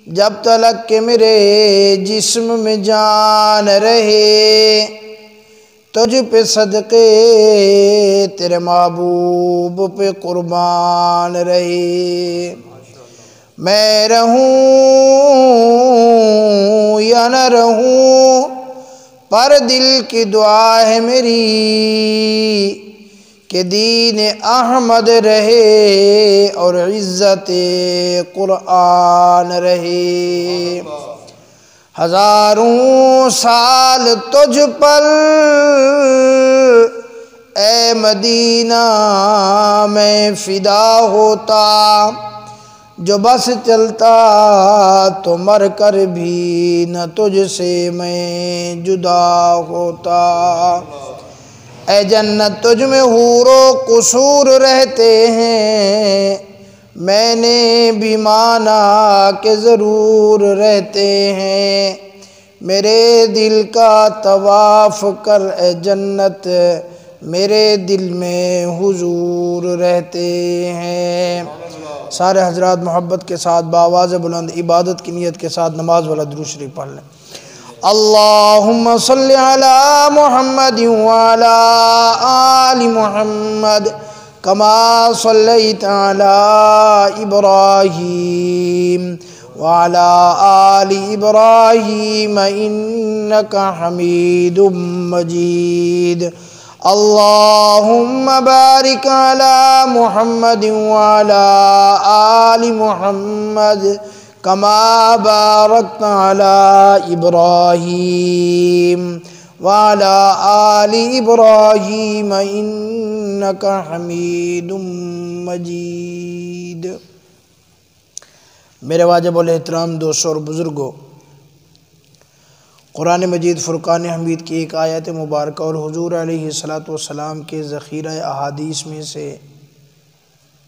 जब तलक के मेरे जिस्म में जान रहे, तुझ पे सदके तेरे महबूब पे कुर्बान रहे। मैं रहूं या न रहूं, पर दिल की दुआ है मेरी कि दीन अहमद रहे और इज़्ज़त कुरान रहे। हज़ारों साल तुझ पर ए मदीना मैं फ़िदा होता, जो बस चलता तो मर कर भी न तुझसे मैं जुदा होता। ए जन्नत तुझ में हूरो कुसूर रहते हैं, मैंने भी माना कि ज़रूर रहते हैं। मेरे दिल का तवाफ़ कर ए जन्नत, मेरे दिल में हुजूर रहते हैं। सारे हजरात मोहब्बत के साथ बावाज़ बुलंद इबादत की नीयत के साथ नमाज वाला दुरूद शरीफ पढ़ लें। अल्लाहुम्मा सल्लि अला मुहम्मद व अला आलि मुहम्मद कमा सल्लैता अला इब्राहीम व अला आलि इब्राहीम इन्नका हमीदुम मजीद। अल्लाहुम्मा बारिक अला मुहम्मद व अला आलि मुहम्मद कमा बारकता अला इब्राहीम व अला आलि इब्राहीम इन्नका हमीदुम मजीद। मेरे वाजिब एहतराम दोस्तों और बुज़ुर्गों, कुरान मजीद फ़ुरक़ान हमीद की एक आयत मुबारक और हुज़ूर अलैहिस्सलातु वस्सलाम के ज़ख़ीरा अहादीस में से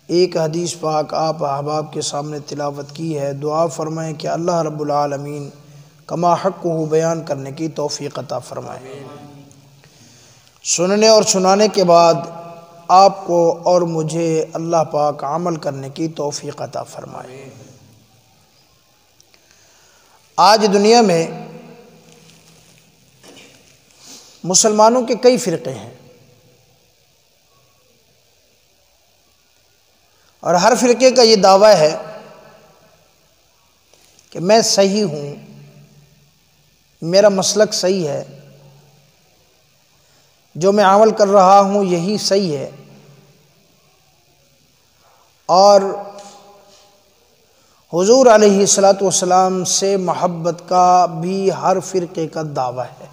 एक हदीस पाक आप अहबाब के सामने तिलावत की है। दुआ फ़रमाएँ कि अल्लाह रब्बुल आलमीन कमा हक़्क़ुहु बयान करने की तौफ़ीक़ अता फ़रमाए। सुनने और सुनाने के बाद आपको और मुझे अल्लाह पाक अमल करने की तौफ़ीक़ अता फ़रमाए। आज दुनिया में मुसलमानों के कई फ़िरक़े हैं और हर फ़िरक़े का ये दावा है कि मैं सही हूँ, मेरा मसलक सही है, जो मैं अमल कर रहा हूँ यही सही है। और हुज़ूर अलैहिस्सलातु वस्सलाम से मोहब्बत का भी हर फ़िरक़े का दावा है,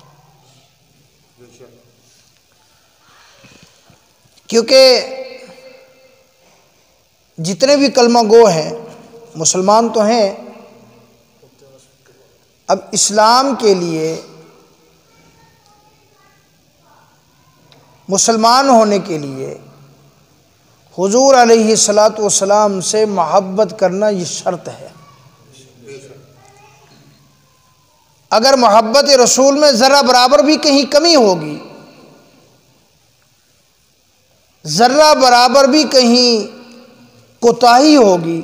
क्योंकि जितने भी कलमा गो हैं मुसलमान तो हैं। अब इस्लाम के लिए मुसलमान होने के लिए हुज़ूर अलैहिस्सलातु वस्सलाम से मोहब्बत करना ये शर्त है। अगर मोहब्बत रसूल में ज़रा बराबर भी कहीं कमी होगी, ज़र्रा बराबर भी कहीं कोताही होगी,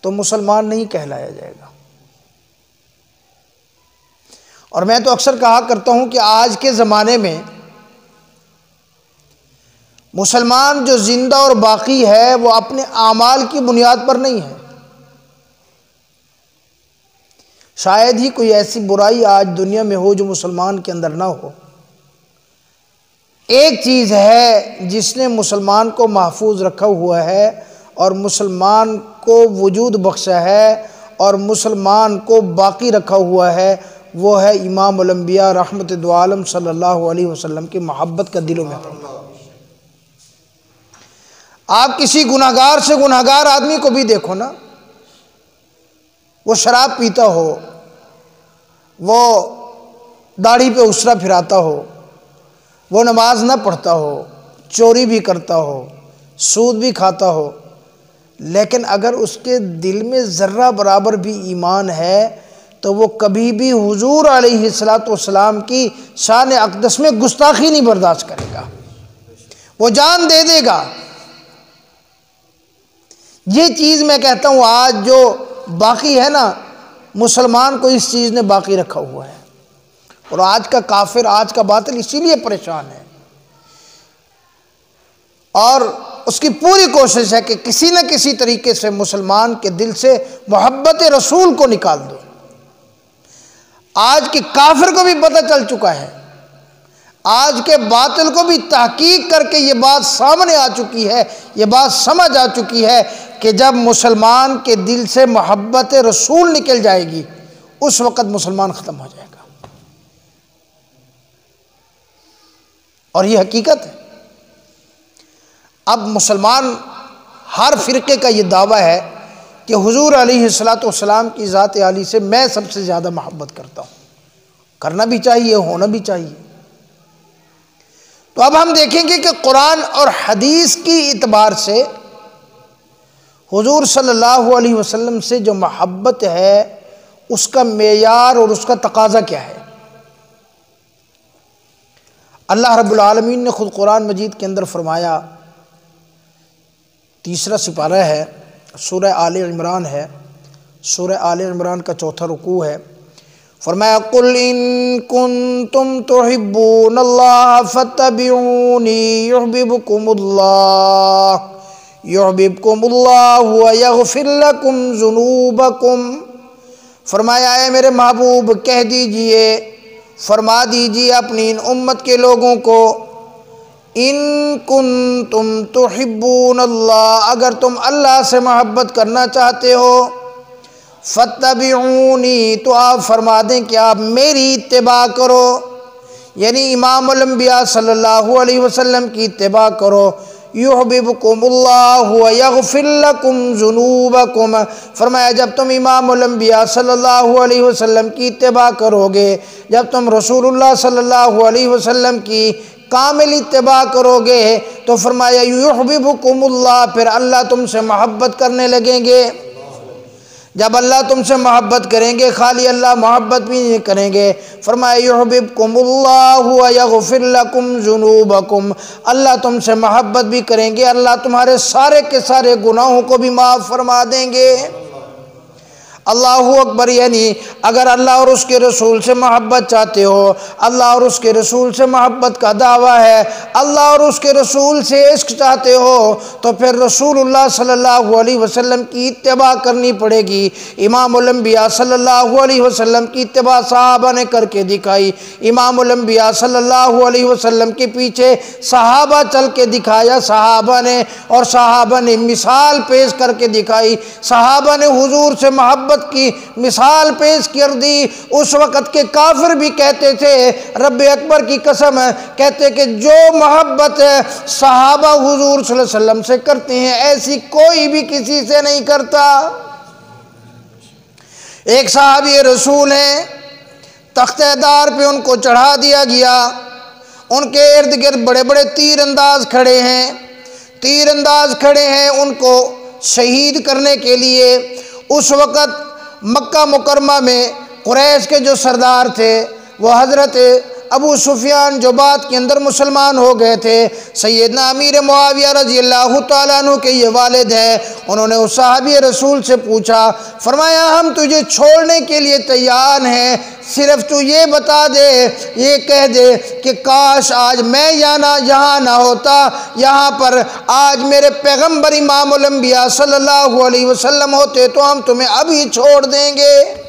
तो मुसलमान नहीं कहलाया जाएगा। और मैं तो अक्सर कहा करता हूं कि आज के ज़माने में मुसलमान जो ज़िंदा और बाकी है वो अपने आमाल की बुनियाद पर नहीं है। शायद ही कोई ऐसी बुराई आज दुनिया में हो जो मुसलमान के अंदर ना हो। एक चीज़ है जिसने मुसलमान को महफूज रखा हुआ है और मुसलमान को वजूद बख्शा है और मुसलमान को बाकी रखा हुआ है, वो है इमामुल अंबिया रहमत दो आलम सल्लल्लाहु अलैहि वसल्लम की मोहब्बत का दिलों में। आप किसी गुनाहगार से गुनाहगार आदमी को भी देखो ना, वो शराब पीता हो, वो दाढ़ी पे उसरा फिराता हो, वो नमाज ना पढ़ता हो, चोरी भी करता हो, सूद भी खाता हो, लेकिन अगर उसके दिल में ज़र्रा बराबर भी ईमान है तो वो कभी भी हुज़ूर अलैहिस्सलातु वस्सलाम की शान अक़दस में गुस्ताखी नहीं बर्दाश्त करेगा। वो जान दे देगा ये चीज़ मैं कहता हूँ आज जो बाकी है ना, मुसलमान को इस चीज़ ने बाकी रखा हुआ है। और आज का काफिर, आज का बातिल इसीलिए परेशान है और उसकी पूरी कोशिश है कि किसी न किसी तरीके से मुसलमान के दिल से मोहब्बत रसूल को निकाल दो। आज के काफिर को भी पता चल चुका है, आज के बातिल को भी तहकीक करके ये बात सामने आ चुकी है, ये बात समझ आ चुकी है कि जब मुसलमान के दिल से मोहब्बत रसूल निकल जाएगी उस वक़्त मुसलमान ख़त्म हो जाएगा। और ये हकीकत है। अब मुसलमान हर फ़िरक़े का ये दावा है कि हुज़ूर अलैहिस्सलातु वस्सलाम की ज़ात आली से मैं सबसे ज़्यादा मोहब्बत करता हूँ। करना भी चाहिए, होना भी चाहिए। तो अब हम देखेंगे कि कुरान और हदीस की इतबार से हुज़ूर सल्लल्लाहु अलैहि वसल्लम से जो मोहब्बत है उसका मेयार और उसका तकाज़ा क्या है। अल्लाह रब्बुल आलमीन ने ख़ुद कुरान मजीद के अंदर फरमाया, 3रा सिपारा है, सूरह आले इमरान है, सूरह आले इमरान का 4था रुकू है। फरमाया कुल इन कुंतुम तुहिब्बूनल्लाह फत्तबिऊनी युहब्बिबकुमुल्लाह व यग़फिर लकुम ज़ुनूबकुम। फरमाया है मेरे महबूब कह दीजिए, फरमा दीजिए अपनी इन उम्मत के लोगों को, इन कुंतुम तुहिब्बूनल्लाह, अगर तुम अल्लाह से मोहब्बत करना चाहते हो, फत्तबिऊनी, तो आप फरमा दें कि आप मेरी इत्तिबा करो, यानी इमामुल अंबिया सल्लल्लाहु अलैहि वसल्लम की इत्तिबा करो। युहब्बिबकुमुल्लाह व यग़फिर लकुम ज़ुनूबकुम। फरमाया जब तुम इमामुल अंबिया सल्लल्लाहु अलैहि वसल्लम की इत्तिबा करोगे, जब तुम रसूलुल्लाह सल्लल्लाहु अलैहि वसल्लम की कामिल इत्तिबा करोगे, तो फरमाया युहब्बिबकुमुल्लाह, फिर अल्लाह तुमसे मोहब्बत करने लगेंगे। जब अल्लाह तुमसे मोहब्बत करेंगे, खाली अल्लाह मोहब्बत भी नहीं करेंगे, फरमाया युहब्बिबकुमुल्लाह व यग़फिर लकुम ज़ुनूबकुम, अल्लाह तुमसे मोहब्बत भी करेंगे, अल्लाह तुम्हारे सारे के सारे गुनाहों को भी माफ़ फरमा देंगे। अल्लाहु अकबर। यानी अगर अल्लाह और उसके रसूल से मोहब्बत चाहते हो, अल्लाह और उसके रसूल से मोहब्बत का दावा है, अल्लाह और उसके रसूल से इश्क चाहते हो, तो फिर रसूलुल्लाह सल्लल्लाहु अलैहि वसल्लम की इत्तिबा करनी पड़ेगी। इमामुल अंबिया सल्लल्लाहु अलैहि वसल्लम की इत्तिबा सहाबा ने करके दिखाई। इमामुल अंबिया सल्लल्लाहु अलैहि वसल्लम के पीछे सहाबा चल के दिखाया सहाबा ने, और सहाबा ने मिसाल पेश करके दिखाई। सहाबा ने हुजूर से मोहब्बत की मिसाल पेश कर दी। उस वक़्त के काफिर भी कहते थे, रब अकबर की कसम है, कहते कि जो मोहब्बत सहाबा हुजूर सल्लल्लाहु अलैहि वसल्लम से करते हैं ऐसी कोई भी किसी से नहीं करता। एक सहाबी रसूल हैं, तख्तेदार पे उनको चढ़ा दिया गया, उनके इर्द गिर्द बड़े बड़े तीरंदाज खड़े हैं, तीरंदाज खड़े हैं उनको शहीद करने के लिए। उस वक़्त मक्का मुकरमा में कुरैश के जो सरदार थे वो हज़रत अबू सुफियान जो बात के अंदर मुसलमान हो गए थे, सैयदना अमीर मुआविया रज़ी अल्लाह तआला अन्हु के ये वालिद हैं। उन्होंने उस सहाबी रसूल से पूछा, फरमाया हम तुझे छोड़ने के लिए तैयार हैं, सिर्फ तू ये बता दे, ये कह दे कि काश आज मैं यहाँ ना होता, यहाँ पर आज मेरे पैगम्बर इमामुल अंबिया सल्लल्लाहु अलैहि वसल्लम होते तो हम तुम्हें अभी छोड़ देंगे।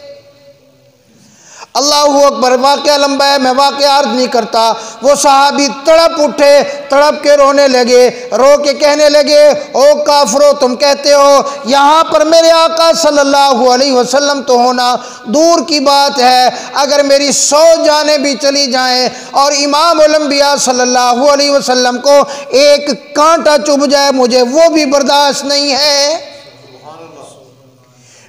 अल्लाहु अकबर। वाक़या लंबा है, मैं वाक़या अर्ज नहीं करता। वो सहाबी तड़प उठे, तड़प के रोने लगे, रो के कहने लगे, ओ काफिरो, तुम कहते हो यहाँ पर मेरे आका सल्लल्लाहु अलैहि वसल्लम तो होना दूर की बात है, अगर मेरी 100 जानें भी चली जाएं और इमामुल अंबिया सल्लल्लाहु अलैहि वसल्लम को एक कांटा चुभ जाए मुझे वो भी बर्दाश्त नहीं है।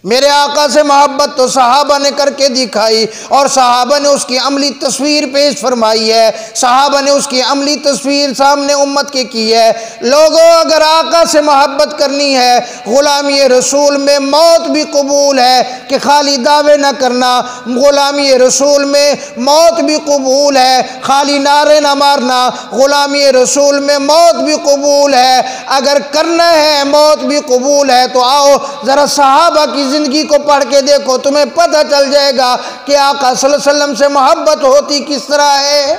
मेरे आका से मोहब्बत तो सहाबा ने करके दिखाई और सहाबा ने उसकी अमली तस्वीर पेश फरमाई है, सहाबा ने उसकी अमली तस्वीर सामने उम्मत के की है। लोगों, अगर आका से मोहब्बत करनी है, गुलामी रसूल में मौत भी कबूल है कि खाली दावे न करना, गुलामी रसूल में मौत भी कबूल है, खाली नारे न मारना, गुलामी रसूल में मौत भी कबूल है। अगर करना है मौत भी कबूल है तो आओ ज़रा सहाबा की ज़िंदगी को पढ़ के देखो, तुम्हें पता चल जाएगा कि आका सल्लल्लाहु अलैहि वसल्लम से मोहब्बत होती किस तरह है।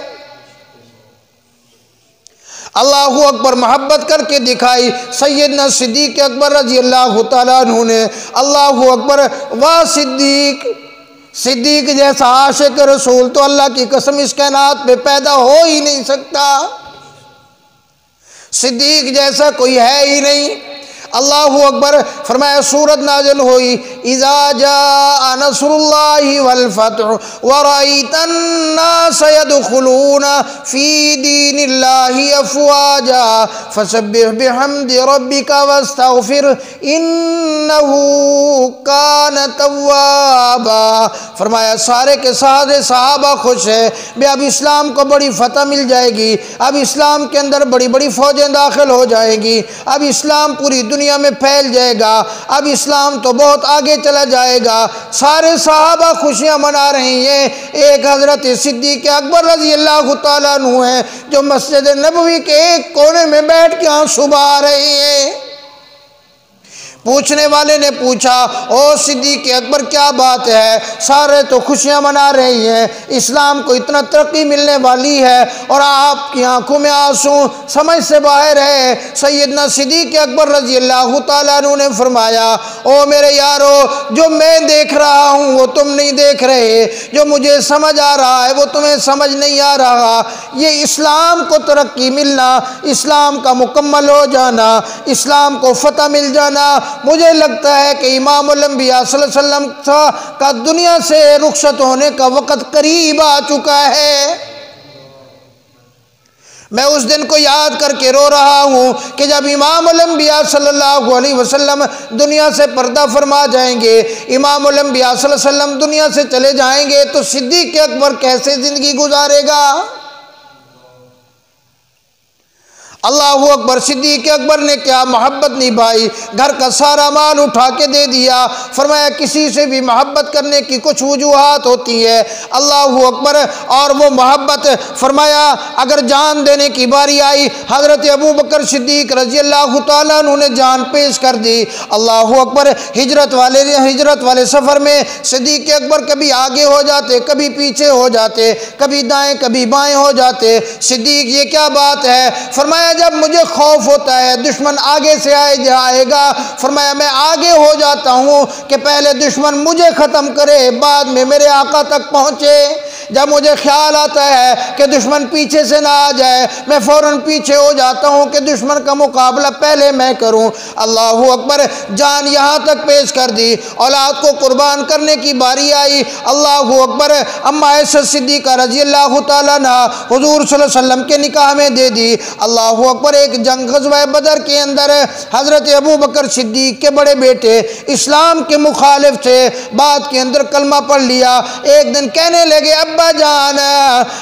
अल्लाहु अकबर मोहब्बत करके दिखाई सैयदना सिद्दीक़ अकबर रज़ी अल्लाह तआला अन्हु ने। अल्लाहु अकबर, वाह सिद्दीक़, सिद्दीक़ जैसा आशिक रसूल तो अल्लाह की कसम इस कायनात पे पैदा हो ही नहीं सकता, सिद्दीक़ जैसा कोई है ही नहीं। अल्लाहु अकबर फरमाया, सूरत नाज़िल हुई, इज़ा जाअ नस्रुल्लाहि वल फतहु व रअयतन नास यदखुलूना फी दीनिल्लाहि अफ़वाजा फसब्बिह बिहम्दि रब्बिका वस्तगफिर इन्नहु कान तव्वाबा। फरमाया सारे के सारे सहाबा खुश है बे, अब इस्लाम को बड़ी फतह मिल जाएगी, अब इस्लाम के अंदर बड़ी बड़ी फ़ौजें दाखिल हो जाएंगी, अब इस्लाम पूरी दुनिया में फैल जाएगा, अब इस्लाम तो बहुत आगे चला जाएगा। सारे सहाबा खुशियां मना रही हैं। एक हजरत सिद्दीक़ अकबर रज़ी अल्लाह तआला अन्हु हैं जो मस्जिद नबवी के एक कोने में बैठ के आंसू बहा रहे हैं। पूछने वाले ने पूछा, ओ सिद्दीक़ अकबर क्या बात है, सारे तो खुशियां मना रही हैं, इस्लाम को इतना तरक्की मिलने वाली है और आपकी आंखों में आंसू समझ से बाहर है। सैयदना सिद्दीक़ अकबर रज़ी अल्लाह तआला अन्हु ने फरमाया, ओ मेरे यारो, जो मैं देख रहा हूँ वो तुम नहीं देख रहे, जो मुझे समझ आ रहा है वो तुम्हें समझ नहीं आ रहा। ये इस्लाम को तरक्की मिलना, इस्लाम का मुकम्मल हो जाना, इस्लाम को फतह मिल जाना, मुझे लगता है कि इमामुल अंबिया सल्लल्लाहु अलैहि वसल्लम का दुनिया से रुखसत होने का वक़्त करीब आ चुका है। मैं उस दिन को याद करके रो रहा हूँ कि जब इमामुल अंबिया सल्लल्लाहु अलैहि वसल्लम दुनिया से पर्दा फरमा जाएंगे, इमामुल अंबिया सल्लल्लाहु अलैहि वसल्लम दुनिया से चले जाएंगे तो सिद्दीक़ अकबर कैसे ज़िंदगी गुजारेगा। अल्लाहु अकबर, सिद्दीक़ अकबर ने क्या मोहब्बत निभाई, घर का सारा माल उठा के दे दिया। फरमाया किसी से भी मोहब्बत करने की कुछ वजूहात होती है, अल्लाहु अकबर, और वो मोहब्बत फरमाया अगर जान देने की बारी आई, हज़रत अबू बकर सिद्दीक़ रज़ी अल्लाह तआला अन्हु ने जान पेश कर दी। अल्लाहु अकबर, हिजरत वाले सफ़र में सिद्दीक़ अकबर कभी आगे हो जाते, कभी पीछे हो जाते, कभी दाएँ कभी बाएँ हो जाते। सिद्दीक़ ये क्या बात है। फरमाया जब मुझे खौफ होता है दुश्मन आगे से आएगा, फरमाया मैं आगे हो जाता हूँ कि पहले दुश्मन मुझे ख़त्म करे बाद में मेरे आका तक पहुँचे। जब मुझे ख्याल आता है कि दुश्मन पीछे से ना आ जाए, मैं फ़ौरन पीछे हो जाता हूँ कि दुश्मन का मुकाबला पहले मैं करूँ। अल्लाहु अकबर, जान यहाँ तक पेश कर दी, औलाद को कुर्बान करने की बारी आई। अल्लाहु अकबर, अम्मा आयशा सिद्दीक़ा रज़ी अल्लाह तआला अन्हा हुज़ूर सल्लल्लाहु अलैहि वसल्लम के निकाह में दे दी। अल्लाहु अकबर, एक जंग ग़ज़वा बदर के अंदर हज़रत अबू बकर सिद्दीक़ के बड़े बेटे इस्लाम के मुखालिफ थे, बाद के अंदर कलमा पढ़ लिया। एक दिन कहने लगे, अब्बा जान,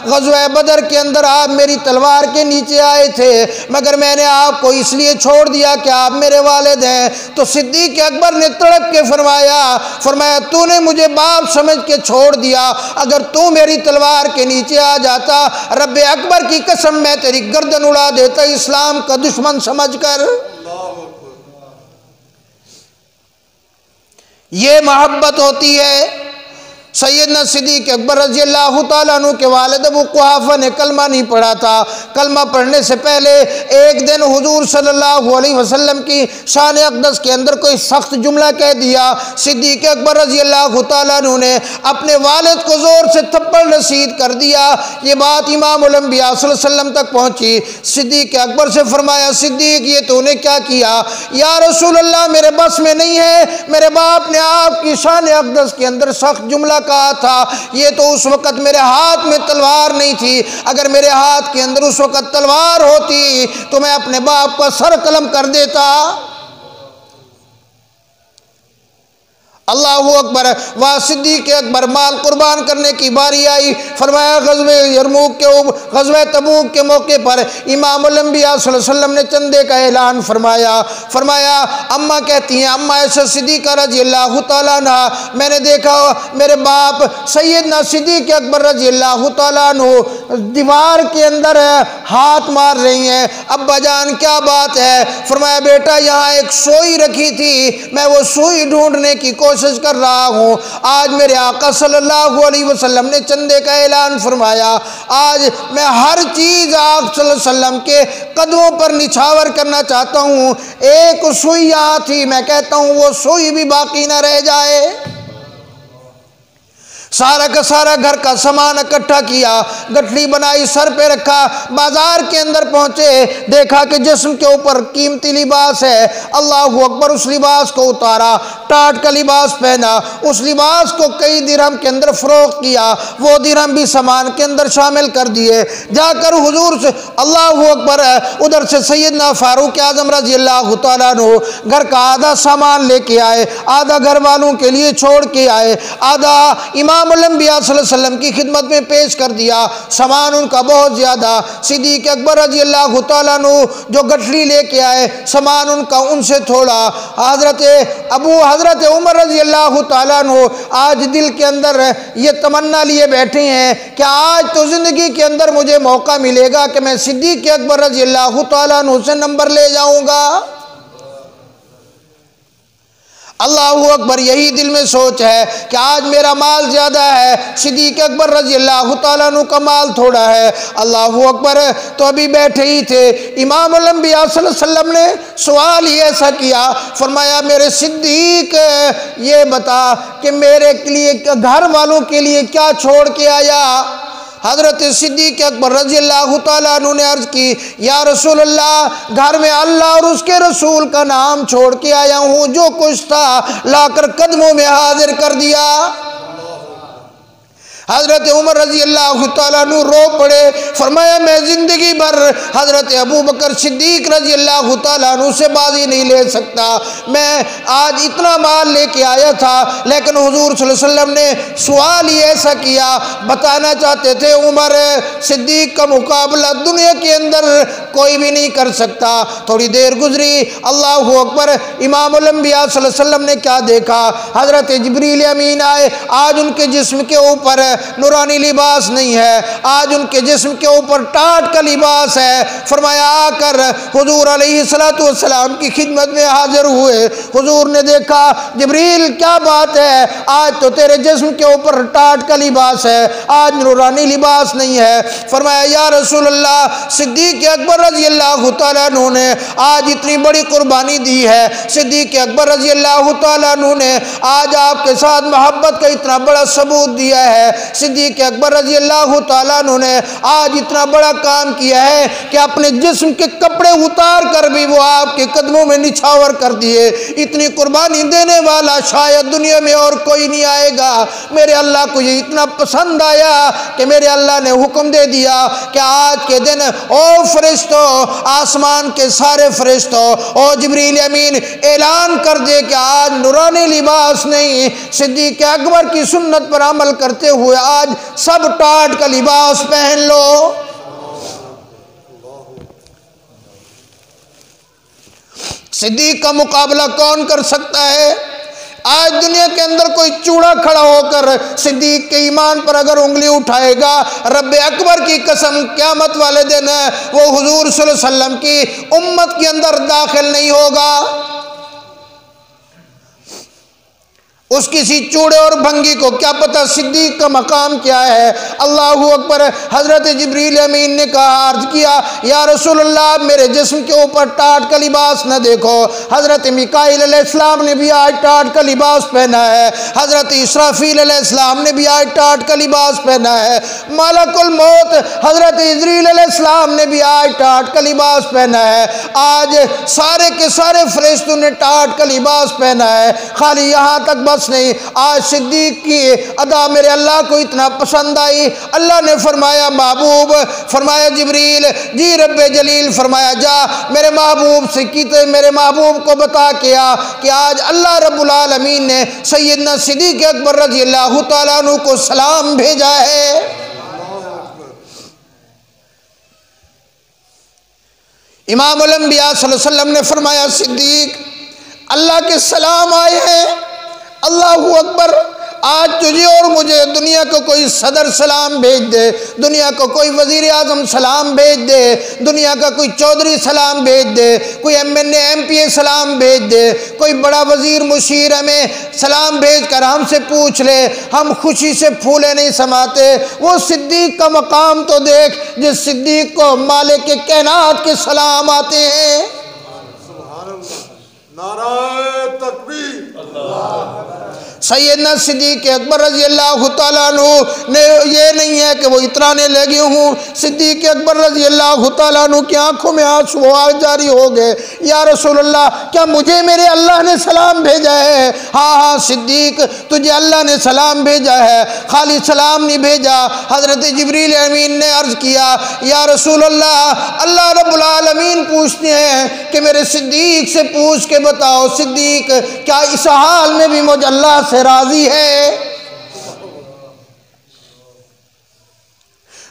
ग़ज़वा बदर के अंदर आप मेरी तलवार के नीचे आए थे, मगर मैंने आपको इसलिए छोड़ दिया कि आप मेरे वालिद हैं। तो सिद्दीक़ अकबर ने तड़प के फरमाया तूने मुझे बाप समझ के छोड़ दिया, अगर तू मेरी तलवार के नीचे आ जाता, रब्बे अकबर की कसम मैं तेरी गर्दन उड़ा देता इस्लाम का दुश्मन समझकर। ये मोहब्बत होती है। सैयदना सिद्दीक़ अकबर रज़ी अल्लाह तआला अन्हु के वालिद अबू कुहाफ़ा ने कलमा नहीं पढ़ा था। कलमा पढ़ने से पहले एक दिन हुज़ूर सल्लल्लाहु अलैहि वसल्लम की शान अक़दस के अंदर कोई सख्त जुमला कह दिया। सिद्दीक़ अकबर रज़ी अल्लाह तआला अन्हु ने अपने वालिद को ज़ोर से थप्पड़ रसीद कर दिया। ये बात इमामुल अंबिया सल्लल्लाहु अलैहि वसल्लम तक पहुँची। सिद्दीक़ अकबर से फरमाया, सिद्दीक़ ये तूने क्या किया? या रसूल अल्लाह, मेरे बस में नहीं है, मेरे बाप ने आपकी शान अक़दस के अंदर सख्त जुमला कहा था। ये तो उस वक़्त मेरे हाथ में तलवार नहीं थी, अगर मेरे हाथ के अंदर उस वक़्त तलवार होती तो मैं अपने बाप का सर कलम कर देता। अल्लाहु अकबर। वहाँ सिद्दीक़ अकबर माल कुर्बान करने की बारी आई। फरमाया ग़ज़वे यरमूक के ग़ज़वे तबूक के मौके पर इमाम अल-अंबिया सल्लल्लाहु अलैहि वसल्लम ने चंदे का ऐलान फरमाया। अम्मा कहती हैं, अम्मा ऐसा सिद्दीक़ा रज़ियल्लाहु तआला अन्हा, मैंने देखा मेरे बाप सैयदना सिद्दीक़ अकबर रज़ियल्लाहु तआला अन्हु दीवार के अंदर हाथ मार रही हैं। अब्बा जान क्या बात है? फरमाया बेटा यहाँ एक सुई रखी थी, मैं वो सुई ढूंढने की कोशिश कर रहा हूँ। आज मेरे आका सल्लल्लाहु अलैहि वसल्लम ने चंदे का ऐलान फरमाया। आज मैं हर चीज़ आप सल्लल्लाहु अलैहि वसल्लम के कदमों पर निछावर करना चाहता हूँ। एक सुई यहाँ थी, मैं कहता हूँ वो सुई भी बाकी ना रह जाए। सारा का सारा घर का सामान इकट्ठा किया, गठरी बनाई, सर पे रखा, बाजार के अंदर पहुंचे, देखा कि जिस्म के ऊपर कीमती लिबास है। अल्लाहु अकबर। उस लिबास को उतारा, टाट का लिबास पहना, उस लिबास को कई दिरहम के अंदर फरोख्त किया, वो दिरहम भी सामान के अंदर शामिल कर दिए। जाकर हुजूर से अल्लाहु अकबर उधर से सैयदना फारूक आज़म रज़ियल्लाहु तआला अन्हु घर का आधा सामान लेके आए, आधा घर वालों के लिए छोड़ के आए, आधा इमाम अल-अंबिया सल्लल्लाहु अलैहि वसल्लम की खिदमत में पेश कर दिया। सामान उनका बहुत ज़्यादा। सिद्दीक़ अकबर रज़ियल्लाहु तआला अन्हु जो गठरी लेके आए, सामान उनका उनसे थोड़ा। हज़रत उमर रज़ियल्लाहु तआला अन्हु आज दिल के अंदर ये तमन्ना लिए बैठे हैं कि आज तो ज़िंदगी के अंदर मुझे मौका मिलेगा कि मैं सिद्दीक़ अकबर रज़ियल्लाहु तआला अन्हु से नंबर ले जाऊँगा। अल्लाहु अकबर। यही दिल में सोच है कि आज मेरा माल ज़्यादा है, सिद्दीक़ अकबर रज़ियल्लाहु तआला अन्हु का माल थोड़ा है। अल्लाहु अकबर। तो अभी बैठे ही थे, इमाम अल-अंबिया सल्लल्लाहु अलैहि वसल्लम ने सवाल ही ऐसा किया, फरमाया मेरे सिद्दीक़ ये बता कि मेरे लिए घर वालों के लिए क्या छोड़ के आया? हज़रत सिद्दीक़ अकबर रज़ियल्लाहु तआला अन्हु ने अर्ज़ की, या रसूल अल्लाह, घर में अल्लाह और उसके रसूल का नाम छोड़ के आया हूँ, जो कुछ था लाकर कदमों में हाजिर कर दिया। हज़रत उमर रज़ियल्लाहु तआला अन्हु रो पड़े। फरमाया मैं ज़िंदगी भर हज़रत अबू बकर सिद्दीक़ रज़ियल्लाहु तआला अन्हु से बाजी नहीं ले सकता। मैं आज इतना माल लेके आया था, लेकिन हुज़ूर सल्लल्लाहु अलैहि वसल्लम ने सवाल ही ऐसा किया, बताना चाहते थे उमर सिद्दीक़ का मुकाबला दुनिया के अंदर कोई भी नहीं कर सकता। थोड़ी देर गुजरी, अल्लाहु अकबर। इमाम अल-अंबिया सल्लल्लाहु अलैहि वसल्लम ने क्या देखा? हज़रत जिब्रील अमीन आए। आज उनके जिस्म के ऊपर नूरानी लिबास नहीं है, आज उनके जिस्म के ऊपर टाट का लिबास है। फरमाया आकर हुजूर अलैहिस्सलातु वस्सलाम की खिदमत में हाजिर हुए। हुजूर ने देखा, जिब्रील क्या बात है, आज तो तेरे जिस्म के ऊपर टाट का लिबास है, आज नूरानी लिबास नहीं है। फरमाया या रसूल अल्लाह, सिद्दीक़ अकबर रज़ियल्लाहु तआला अन्हु ने आज इतनी बड़ी कुर्बानी दी है, सिद्दीक़ अकबर रज़ियल्लाहु तआला अन्हु ने आज आपके साथ मोहब्बत का इतना बड़ा सबूत दिया है। सिद्दीक़ अकबर रज़ियल्लाहु तआला अन्हु ने आज इतना बड़ा काम किया है कि अपने जिस्म के कपड़े उतार कर भी वो आपके कदमों में निछावर कर दिए। इतनी कुर्बानी देने वाला शायद दुनिया में और कोई नहीं आएगा। मेरे अल्लाह को ये इतना पसंद आया कि मेरे अल्लाह ने हुक्म दे दिया कि आज के दिन ओ फरिश्तों, आसमान के सारे फरिश्तों, ओ जिब्रील अमीन, ऐलान कर दे कि आज नूरानी लिबास नहीं, सिद्दीक़ अकबर की सुन्नत पर अमल करते हुए आज सब टाट का लिबास पहन लो। सिद्दीक़ का मुकाबला कौन कर सकता है? आज दुनिया के अंदर कोई चूड़ा खड़ा होकर सिद्दीक़ के ईमान पर अगर उंगली उठाएगा, रब अकबर की कसम, क़यामत वाले दिन वो हुजूर सल्लल्लाहु अलैहि वसल्लम की उम्मत के अंदर दाखिल नहीं होगा। उस किसी चूड़े और भंगी को क्या पता सिद्दीक़ का मकाम क्या है। अल्लाहु अकबर। हज़रत जिब्रील अमीन ने कहा, अर्ज किया, या रसूल अल्लाह, मेरे जिस्म के ऊपर टाट का लिबास न देखो। हज़रत मिकाईल अलैहिस्सलाम ने भी आज टाट का लिबास पहना है, हज़रत इसराफील अलैहिस्सलाम ने भी आज टाट का लिबास पहना है, मलकुल मौत हज़रत इज़रील अलैहिस्सलाम ने भी आज टाट का लिबास पहना है। आज सारे के सारे फरिश्तों ने टाट का लिबास पहना है। खाली यहाँ तक बस बस नहीं, आज सिद्दीक की अदा मेरे अल्लाह को इतना पसंद आई, अल्लाह ने फरमाया महबूब, फरमाया जिब्रील जी रब्बे जलील, फरमाया जा मेरे महबूब से की तो मेरे महबूब को बता के आ कि आज अल्लाह रब्बुल आलमीन ने सैयदना सिद्दीक अकबर रज़ी अल्लाह तआला अन्हु को सलाम भेजा है। इमाम उल अंबिया सल्लल्लाहु अलैहि वसल्लम ने फरमाया सिद्दीक अल्लाह के सलाम आए हैं, अल्लाहू अकबर, आज तुझे और मुझे दुनिया को कोई सदर सलाम भेज दे, दुनिया को कोई वजीर आजम सलाम भेज दे, दुनिया का कोई चौधरी सलाम भेज दे, कोई एमएनए एमपीए सलाम भेज दे, कोई बड़ा वजीर मुशीर हमें सलाम भेज कर हमसे पूछ ले, हम खुशी से फूले नहीं समाते। वो सिद्दीक का मकाम तो देख, जिस सिद्दीक को मालिक के कायनात के सलाम आते हैं। नाराए तकबीर। सैयदना सिद्दीक अकबर रज़ी अल्लाह तआला अन्हु ने ये नहीं है कि वो इतराने लगे हूँ, सिद्दीक अकबर रज़ी अल्लाह तआला अन्हु की आंखों में आंसू जारी हो गए, या रसूलल्लाह क्या मुझे मेरे अल्लाह ने सलाम भेजा है? हाँ हाँ सिद्दीक तुझे अल्लाह ने सलाम भेजा है, खाली सलाम नहीं भेजा। हज़रत जिब्रील अमीन ने अर्ज़ किया या रसूलल्लाह अल्लाह रब्बुल आलमीन पूछते हैं कि मेरे सिद्दीक से पूछ के बताओ सिद्दीक क्या इस हाल में भी मुझे अल्लाह से राजी है?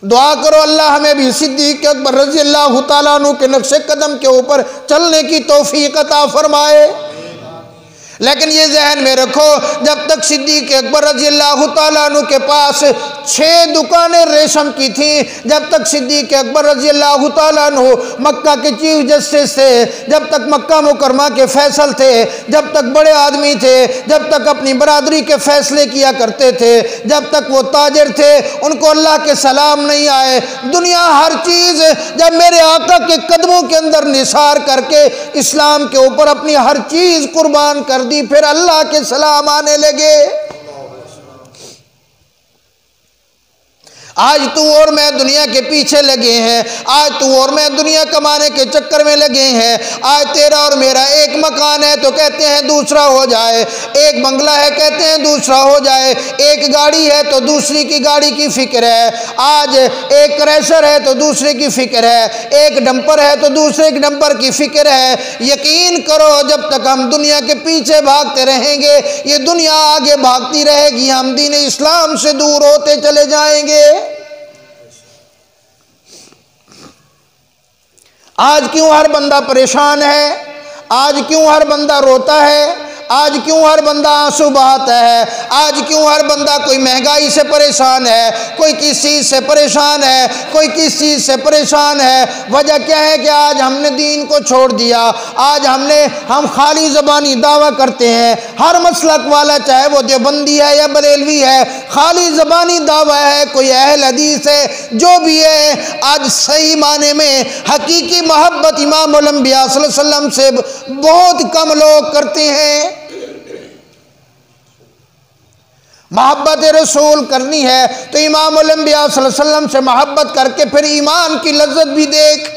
दुआ करो अल्लाह हमें भी सिद्दीक अकबर रज़ी अल्लाह तआला अन्हु के नक्शे कदम के ऊपर चलने की तौफीक अता फरमाए। लेकिन ये जहन में रखो, जब तक सिद्दीक अकबर रज़ी अल्लाह तआला अन्हु के पास 6 दुकानें रेशम की थी, जब तक सिद्दीक अकबर रज़ी अल्लाह तआला अन्हु मक्का के चीफ जस्टिस थे, जब तक मक्का मुकरमा के फैसल थे, जब तक बड़े आदमी थे, जब तक अपनी बरादरी के फैसले किया करते थे, जब तक वो ताजिर थे, उनको अल्लाह के सलाम नहीं आए। दुनिया हर चीज़ जब मेरे आका के कदमों के अंदर निसार करके इस्लाम के ऊपर अपनी हर चीज़ कुर्बान कर दी, फिर अल्लाह के सलाम आने लगे। आज तू और मैं दुनिया के पीछे लगे हैं, आज तू और मैं दुनिया कमाने के चक्कर में लगे हैं। आज तेरा और मेरा एक मकान है तो कहते हैं दूसरा हो जाए, एक बंगला है कहते हैं दूसरा हो जाए, एक गाड़ी है तो दूसरी की गाड़ी की फिक्र है, आज एक क्रैशर है तो दूसरे की फिक्र है, एक डंपर है तो दूसरे की डंपर की फिक्र है। यकीन करो जब तक हम दुनिया के पीछे भागते रहेंगे ये दुनिया आगे भागती रहेगी, हम दीन इस्लाम से दूर होते चले जाएंगे। आज क्यों हर बंदा परेशान है? आज क्यों हर बंदा रोता है? आज क्यों हर बंदा आंसू बहाता है? आज क्यों हर बंदा कोई महंगाई से परेशान है, कोई किस चीज़ से परेशान है, कोई किस चीज़ से परेशान है? वजह क्या है कि आज हमने दीन को छोड़ दिया, आज हम खाली ज़बानी दावा करते हैं। हर मसलक वाला चाहे वो देवबंदी है या बरेलवी है, खाली ज़बानी दावा है, कोई अहल हदीस है, जो भी है, आज सही माने में हकीकी मोहब्बत इमाम उल अंबिया सल्लल्लाहु अलैहि वसल्लम से बहुत कम लोग करते हैं। मोहब्बत रसूल करनी है तो इमाम उल अंबिया सल्लल्लाहु अलैहि वसल्लम से मोहब्बत करके फिर ईमान की लज्जत भी देख।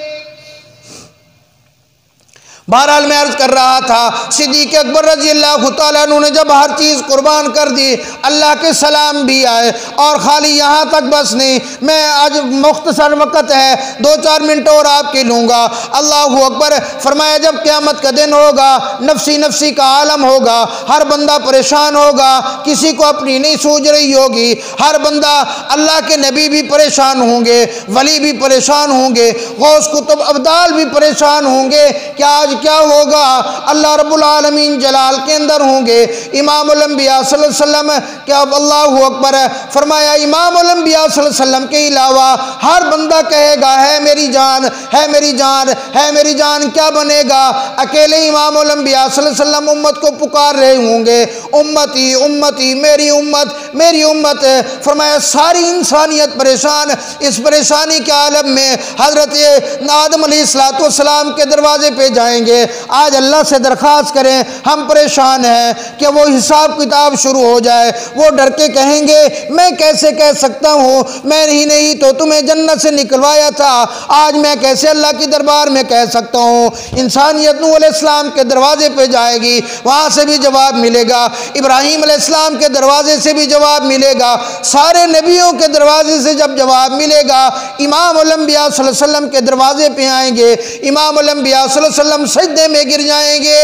बहरहाल मैं अर्ज कर रहा था सिद्दीक अकबर रज़ी अल्लाह तआला अन्हु ने जब हर चीज़ कुर्बान कर दी, अल्लाह के सलाम भी आए। और ख़ाली यहाँ तक बस नहीं, मैं आज मुख्तसर वक़्त है 2-4 मिनट और आपके लूँगा। अल्लाहु अकबर, फरमाया जब क़यामत का दिन होगा, नफसी नफसी का आलम होगा, हर बंदा परेशान होगा, किसी को अपनी नहीं सूझ रही होगी, हर बंदा, अल्लाह के नबी भी परेशान होंगे, वली भी परेशान होंगे, गौस कुतुब अब्दाल भी परेशान होंगे कि आज क्या होगा। अल्लाह रब्बुल आलमीन जलाल के अंदर होंगे। इमाम उल अंबिया सल्लल्लाहु अलैहि वसल्लम क्या, अल्लाहु अकबर, फरमाया इमाम उल अंबिया सल्लल्लाहु अलैहि वसल्लम के अलावा हर बंदा कहेगा है मेरी जान, है मेरी जान, है मेरी जान। क्या बनेगा? अकेले इमाम उल अंबिया सल्लल्लाहु अलैहि वसल्लम उम्मत को पुकार रहे होंगे, उम्मती उम्मती, मेरी उम्मत मेरी उम्मत, फरमाया सारी इंसानियत परेशान। इस परेशानी के आलम में हज़रत आदम अलैहिस्सलाम के दरवाजे पे जाएंगे। आज अल्लाह से दरख्वास्त करें, हम परेशान हैं कि वो हिसाब किताब शुरू हो जाए। वो डर के कहेंगे मैं कैसे कह सकता हूँ, मैं नहीं तो तुम्हें जन्नत से निकलवाया था, आज मैं कैसे अल्लाह के दरबार में कह सकता हूँ। इंसानियत नूह अलैहिस्सलाम के दरवाजे पे जाएगी, वहाँ से भी जवाब मिलेगा। इब्राहीम अलैहिस्सलाम के दरवाजे से भी जवाब मिलेगा। सारे नबियों के दरवाजे से जब जवाब मिलेगा, इमाम अल-अंबिया सल्लल्लाहु अलैहि वसल्लम के दरवाजे पे आएंगे। इमाम अल-अंबिया सल्लल्लाहु अलैहि वसल्लम सजदे में गिर जाएंगे,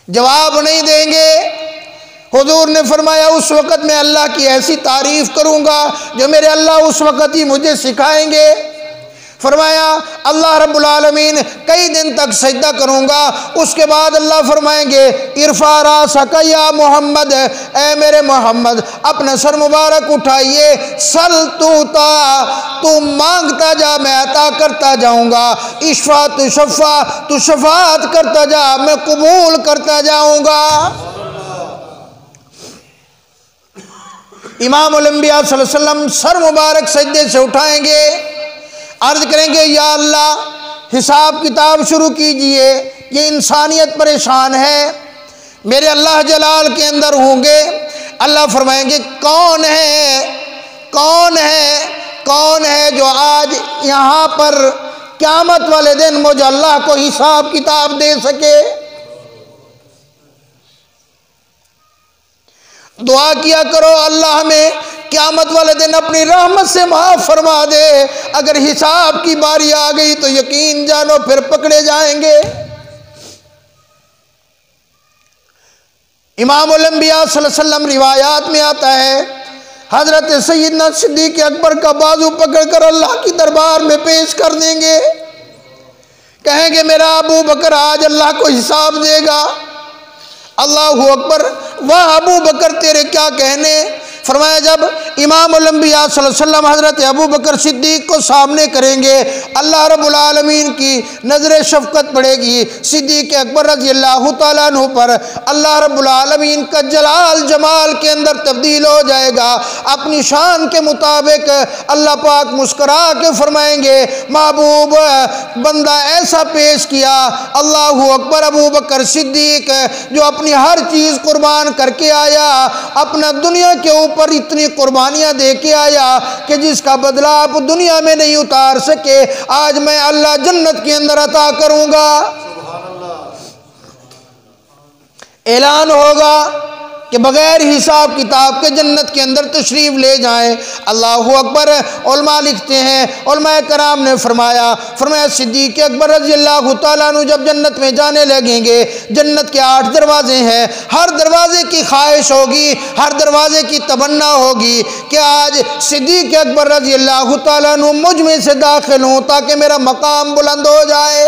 जवाब नहीं देंगे। हुजूर ने फरमाया उस वक़्त मैं अल्लाह की ऐसी तारीफ़ करूँगा जो मेरे अल्लाह उस वक़्त ही मुझे सिखाएंगे। फरमाया अल्लाह रब्बुल आलमीन कई दिन तक सजदा करूँगा, उसके बाद अल्लाह फरमाएंगे इरफा रासक या मोहम्मद, ए मेरे मोहम्मद अपना सर मुबारक उठाइए। सल तूता, तू मांगता जा मैं अता करता जाऊँगा। इशफा तु शफ़ा, तू शफात करता जा मैं कबूल करता जाऊँगा। इमाम अल-अंबिया सल्लल्लाहु अलैहि वसल्लम सर मुबारक सजदे से उठाएंगे, अर्ज करेंगे या अल्लाह हिसाब किताब शुरू कीजिए, ये इंसानियत परेशान है। मेरे अल्लाह जलाल के अंदर होंगे। अल्लाह फरमाएंगे कौन है, कौन है, कौन है जो आज यहाँ पर क़यामत वाले दिन मुझे अल्लाह को हिसाब किताब दे सके। दुआ किया करो अल्लाह हमें क़यामत वाले दिन अपनी रहमत से माफ़ फरमा दे। अगर हिसाब की बारी आ गई तो यकीन जानो फिर पकड़े जाएंगे। इमाम अल-अंबिया सल्लल्लाहु अलैहि वसल्लम रिवायात में आता है हज़रत सैयदना सिद्दीक़ अकबर का बाजू पकड़कर अल्लाह की दरबार में पेश कर देंगे। कहेंगे मेरा अबू बकर आज अल्लाह को हिसाब देगा। अल्लाहु अकबर, वाह अबू बकर तेरे क्या कहने। फरमाया जब इमाम अल-अंबिया सल्लल्लाहु अलैहि वसल्लम हज़रत अबू बकर सिद्दीक़ को सामने करेंगे, अल्लाह रब्बुल आलमीन की नज़र शफ़क़त पड़ेगी सिद्दीक़ अकबर रज़ी अल्लाह तआला अन्हु पर। अल्लाह रब्बुल आलमीन का जलाल जमाल के अंदर तब्दील हो जाएगा। अपनी शान के मुताबिक अल्लाह पाक मुस्करा के फरमाएंगे महबूब बंदा ऐसा पेश किया। अल्लाहु अकबर, अबू बकर सिद्दीक़ जो अपनी हर चीज़ कुर्बान करके आया, अपना दुनिया के ऊपर इतनी कुर्बानियां दे के आया कि जिसका बदला आप दुनिया में नहीं उतार सके, आज मैं अल्लाह जन्नत के अंदर अता करूंगा। ऐलान होगा कि बगैर हिसाब किताब के जन्नत के अंदर तशरीफ़ ले जाएं। अल्लाहु अकबर। उलमा लिखते हैं, उलमा कराम ने फरमाया सिद्दीक़ अकबर रज़ी अल्लाह तआला अन्हु जब जन्नत में जाने लगेंगे, जन्नत के 8 दरवाजे हैं, हर दरवाजे की ख्वाहिश होगी, हर दरवाजे की तमन्ना होगी कि आज सिद्दीक़ अकबर रज़ी अल्लाह तआला अन्हु मुझ में से दाखिल हों ताकि मेरा मकाम बुलंद हो जाए।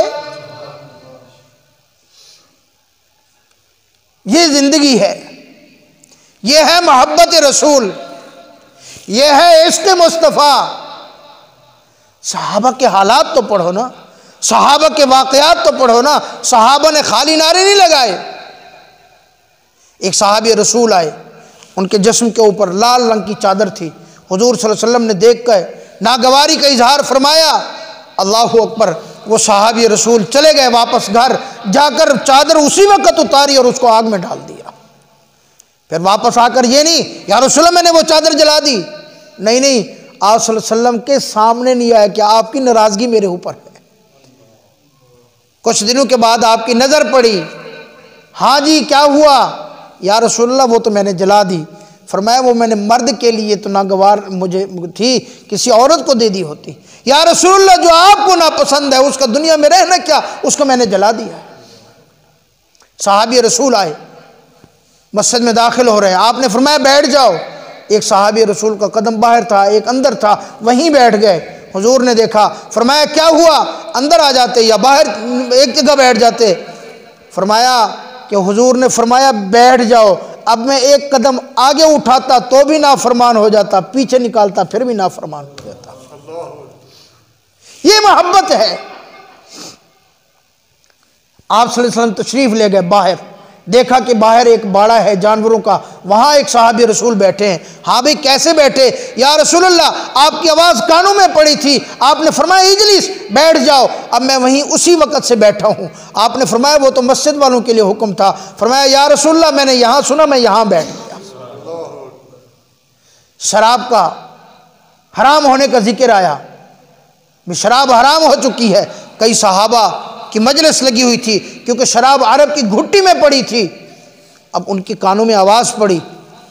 ये ज़िंदगी है, ये है मोहब्बत रसूल, ये है इश्क़ मुस्तफ़ा। सहाबा के हालात तो पढ़ो ना, सहाबा के वाक़यात तो पढ़ो ना। सहाबा ने खाली नारे नहीं लगाए। एक सहाबी रसूल आए, उनके जिस्म के ऊपर लाल रंग की चादर थी। हुजूर सल्लल्लाहु अलैहि वसल्लम ने देख कर नागवारी का इजहार फरमाया। अल्लाहु अकबर। वो सहाबी रसूल चले गए वापस घर, जाकर चादर उसी वक्त उतारी और उसको आग में डाल दिया। फिर वापस आकर ये नहीं या रसूल मैंने वो चादर जला दी, नहीं, आप सल्लल्लाहु अलैहि वसल्लम के सामने नहीं आया कि आपकी नाराज़गी मेरे ऊपर है। कुछ दिनों के बाद आपकी नज़र पड़ी, हाँ जी क्या हुआ या रसूलल्लाह, वो तो मैंने जला दी। फरमाया वो मैंने मर्द के लिए तो नागवार मुझे थी, किसी औरत को दे दी होती। या रसूलल्लाह जो आपको नापसंद है उसका दुनिया में रहना क्या, उसको मैंने जला दिया। सहाबी रसूल आए, मस्जिद में दाखिल हो रहे हैं, आपने फरमाया बैठ जाओ। एक सहाबी रसूल का कदम बाहर था, एक अंदर था, वहीं बैठ गए। हुजूर ने देखा, फरमाया क्या हुआ, अंदर आ जाते या बाहर एक जगह बैठ जाते। फरमाया कि हुजूर ने फरमाया बैठ जाओ। अब मैं एक कदम आगे उठाता तो भी नाफरमान हो जाता, पीछे निकालता फिर भी नाफरमान हो जाता। ये मोहब्बत है। आप सल्लल्लाहु अलैहि वसल्लम तशरीफ ले गए बाहर, देखा कि बाहर एक बाड़ा है जानवरों का, वहाँ एक सहाबी रसूल बैठे हैं। हाँ भाई कैसे बैठे? या रसूलल्लाह आपकी आवाज़ कानों में पड़ी थी, आपने फरमाया इजलिस, बैठ जाओ। अब मैं वहीं उसी वक़्त से बैठा हूँ। आपने फरमाया वो तो मस्जिद वालों के लिए हुक्म था। फरमाया या रसूलल्लाह मैंने यहाँ सुना, मैं यहाँ बैठ गया। शराब का हराम होने का जिक्र आया, शराब हराम हो चुकी है। कई सहाबा की मजलिस लगी हुई थी क्योंकि शराब अरब की घुट्टी में पड़ी थी। अब उनके कानों में आवाज़ पड़ी,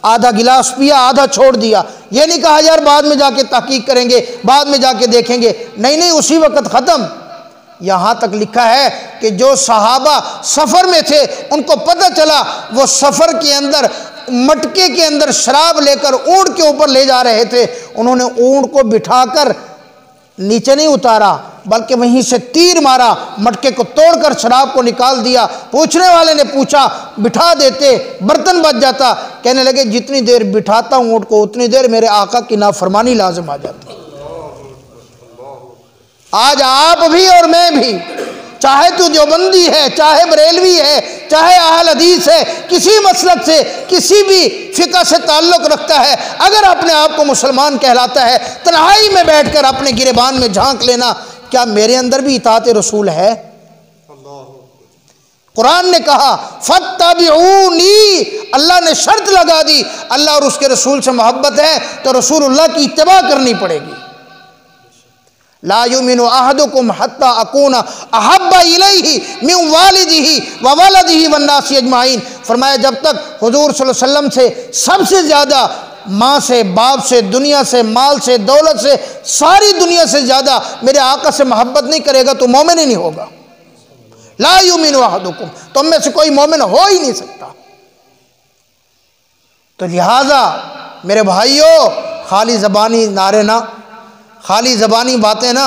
आधा गिलास पिया, आधा छोड़ दिया। ये नहीं कहा यार बाद में जाके तहकीक करेंगे, बाद में जाके देखेंगे, नहीं नहीं उसी वक्त ख़त्म। यहाँ तक लिखा है कि जो सहाबा सफ़र में थे उनको पता चला वो सफ़र के अंदर मटके के अंदर शराब लेकर ऊँट के ऊपर ले जा रहे थे। उन्होंने ऊँट को बिठाकर नीचे नहीं उतारा बल्कि वहीं से तीर मारा, मटके को तोड़कर शराब को निकाल दिया। पूछने वाले ने पूछा बिठा देते बर्तन बच जाता। कहने लगे जितनी देर बिठाता हूँ ऊँट को उतनी देर मेरे आका की नाफरमानी लाजिम आ जाती। आज आप भी और मैं भी, चाहे तू देवबंदी है, चाहे बरेलवी है, चाहे अहल हदीस है, किसी मसलक से किसी भी फिक़ह से ताल्लुक़ रखता है, अगर अपने आप को मुसलमान कहलाता है, तन्हाई में बैठकर अपने गिरेबान में झांक लेना, क्या मेरे अंदर भी इताअत रसूल है? कुरान ने कहा फत्तबिऊनी, अल्लाह ने शर्त लगा दी, अल्लाह और उसके रसूल से मोहब्बत है तो रसूलुल्लाह की इत्तिबा करनी पड़ेगी। ला युमिनु अहदुकुम हत्ता अकूना अहब्बा इलैहि मिन वालिदिही व वलदिही वन्नासी अजमाइन। फरमाया जब तक हुजूर सल्लल्लाहु अलैहि वसल्लम से सबसे ज़्यादा, माँ से, बाप से, दुनिया से, माल से, दौलत से, सारी दुनिया से ज़्यादा मेरे आका से मोहब्बत नहीं करेगा तो मोमिन ही नहीं होगा। ला युमिनु अहदुकुम, तुम में से कोई मोमिन हो ही नहीं सकता। तो लिहाजा मेरे भाइयों, खाली ज़बानी नारे ना, खाली ज़बानी बातें ना।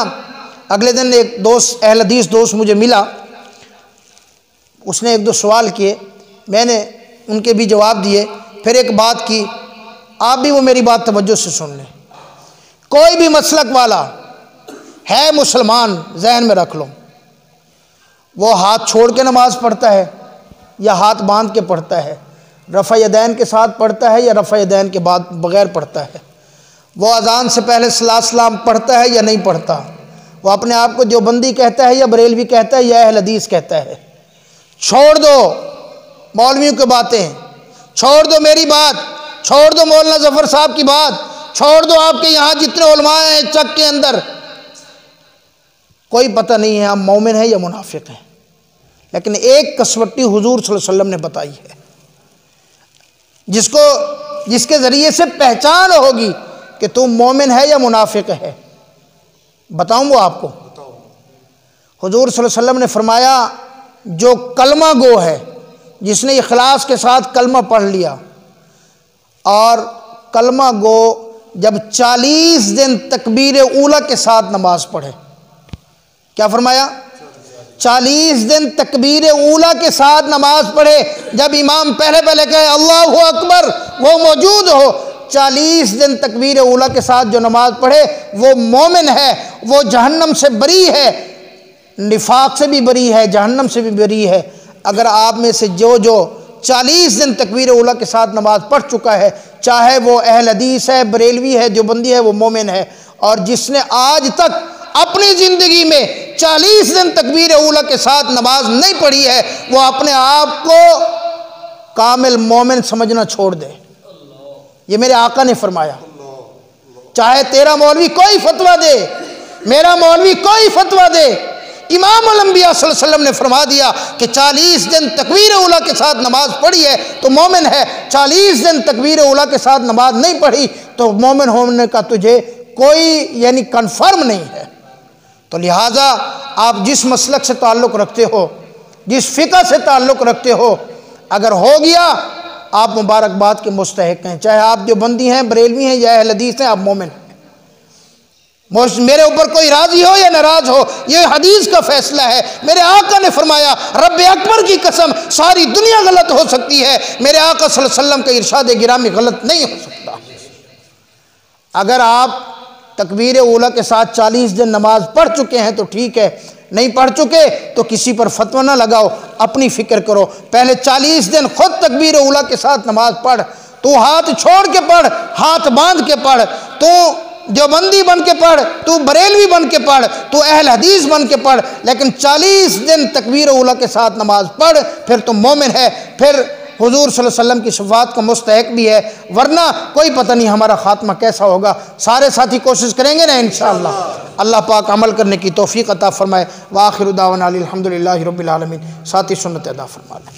अगले दिन एक दोस्त, अहल हदीस दोस्त मुझे मिला, उसने एक दो सवाल किए, मैंने उनके भी जवाब दिए। फिर एक बात की, आप भी वो मेरी बात तवज्जो से सुन लें। कोई भी मसलक वाला है मुसलमान, जहन में रख लो, वो हाथ छोड़ के नमाज़ पढ़ता है या हाथ बांध के पढ़ता है, रफ़ा यदैन के साथ पढ़ता है या रफ़ा यदैन के बाद बग़ैर पढ़ता है, वो अज़ान से पहले सलात सलाम पढ़ता है या नहीं पढ़ता, वो अपने आप को देवबंदी कहता है या बरेलवी कहता है या अहल हदीस कहता है। छोड़ दो मौलवियों की बातें, छोड़ दो मेरी बात, छोड़ दो मौलाना जफ़र साहब की बात, छोड़ दो आपके यहाँ जितने उलमा हैं चक के अंदर, कोई पता नहीं है आप मोमिन हैं या मुनाफिक हैं। लेकिन एक कसवट्टी हुजूर सल्लल्लाहु अलैहि वसल्लम ने बताई है, जिसके ज़रिए से पहचान होगी कि तुम मोमिन है या मुनाफिक है। बताऊं वो आपको? हुजूर सल्लल्लाहु अलैहि वसल्लम ने फरमाया जो कलमा गो है, जिसने इखलास के साथ कलमा पढ़ लिया, और कलमा गो जब 40 दिन तकबीर ऊला के साथ नमाज पढ़े, क्या फरमाया? 40 दिन तकबीर ऊला के साथ नमाज पढ़े। जब इमाम पहले पहले कहे अल्लाहु अकबर, वो मौजूद हो, 40 दिन तकबीर ऊला के साथ जो नमाज पढ़े वो मोमिन है, वो जहन्नम से बरी है, निफाक से भी बरी है, जहन्नम से भी बरी है। अगर आप में से जो 40 दिन तकबीर ऊला के साथ नमाज पढ़ चुका है, चाहे वो अहल हदीस है, बरेलवी है, देवबंदी है, वो मोमिन है। और जिसने आज तक अपनी ज़िंदगी में 40 दिन तकबीर ऊला के साथ नमाज नहीं पढ़ी है, वो अपने आप को कामिल मोमिन समझना छोड़ दे। ये मेरे आका ने फरमाया। चाहे तेरा मौलवी कोई फतवा दे, मेरा मौलवी कोई फतवा दे, इमाम अल-अंबिया सल्लल्लाहु अलैहि वसल्लम ने फरमा दिया कि 40 दिन तकबीर उला के साथ नमाज पढ़ी है तो मोमिन है, 40 दिन तकबीर उला के साथ नमाज नहीं पढ़ी तो मोमिन होने का तुझे कोई यानी कन्फर्म नहीं है। तो लिहाजा आप जिस मसलक से ताल्लुक़ रखते हो, जिस फ़िक़ह से ताल्लुक़ रखते हो, अगर हो गया आप मुबारकबाद के मुस्तहिक़ हैं। चाहे आप देवबंदी हैं, बरेलवी हैं या अहल हदीस हैं, आप मोमिन हैं। मेरे ऊपर कोई राज़ी हो या नाराज़ हो, ये हदीस का फैसला है। मेरे आका ने फरमाया, रब अकबर की कसम, सारी दुनिया गलत हो सकती है, मेरे आका सल्लल्लाहु अलैहि वसल्लम का इरशाद गिरामी गलत नहीं हो सकता। अगर आप तकबीर उला के साथ 40 दिन नमाज पढ़ चुके हैं तो ठीक है, नहीं पढ़ चुके तो किसी पर फतवा ना लगाओ, अपनी फ़िक्र करो। पहले 40 दिन खुद तकबीर उला के साथ नमाज पढ़, तू हाथ छोड़ के पढ़, हाथ बांध के पढ़, तू देवबंदी बन के पढ़, तू बरेलवी बन के पढ़, तू अहल हदीस बन के पढ़, लेकिन 40 दिन तकबीर उला के साथ नमाज पढ़, फिर तुम मोमिन है, फिर हुजूर सल्लल्लाहु अलैहि वसल्लम की शफाअत का मुस्तहिक भी है। वरना कोई पता नहीं हमारा खात्मा कैसा होगा। सारे साथी कोशिश करेंगे ना इंशाअल्लाह। अल्लाह पाक अमल करने की तौफीक अता फरमाए। व आखिरु दावाना अल्हम्दुलिल्लाहि रब्बिल आलमीन। साथी सुन्नत अदा फरमा लें।